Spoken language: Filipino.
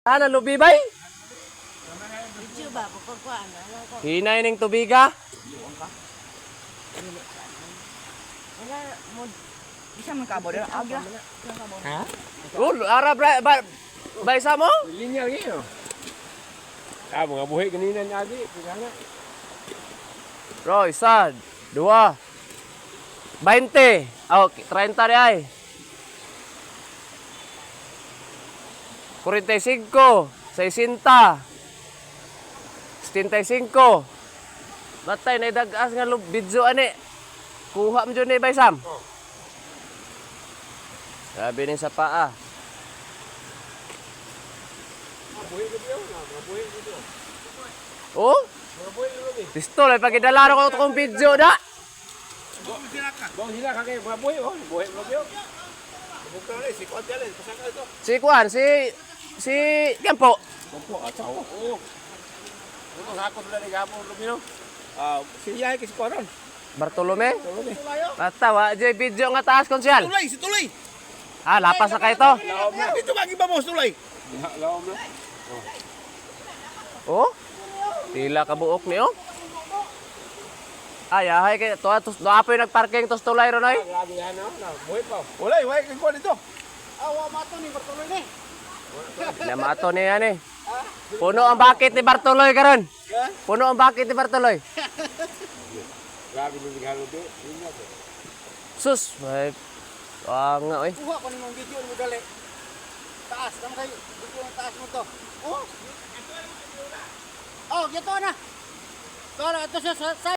Ana lubi bay? Video ba pagkuan ano ko. Hinay ning tubiga. Wala mo isa man kabo dira aga. Ha? Ara bay sa mo? Linya lagi no. Mga buhay kanina niya agi, kaya Bro, isa, dua, 20. Oh, 30 rin ay. 45, 60, 75. Batay na idagas nga video ani. Kuha mo dyan ni Baysam. Sabi ni sa paa. Oh? Pistol ay pagidala ko itong video da. Bong sila kagay mga buhay oh, buhay mo byo. Bukta ni si Kuan pasang ito. Si Kuan, si Tiempo. Opo, ataw. Oo. Ano sakot na ni gapon lumino? Si Yay kis Kuan. Bartolome. Tulog eh. Basta wa jay video nga taas konsyal. Si Tuloy. Ah, lapas na kayo to. Ito ba giba mo Tuloy? Laom na. Oh? Tila kabuok ni oh. Ay, kay to apoy nagparking tos tulay ron oy. Lagi yan no. Buhay pa. Wala, wala kay Kuan dito. Awa mato ni Bartoloy ni. Namato ni yan eh. Puno ang bakit ni Bartoloy karon. Puno ang bakit ni Bartoloy. Grabe mo bigalo do. Sus, may nga oy. Kuha ko ni mong video mo dali. Taas, tama kay video ang taas mo to. Oh. Oh, gito na. Kala ito sa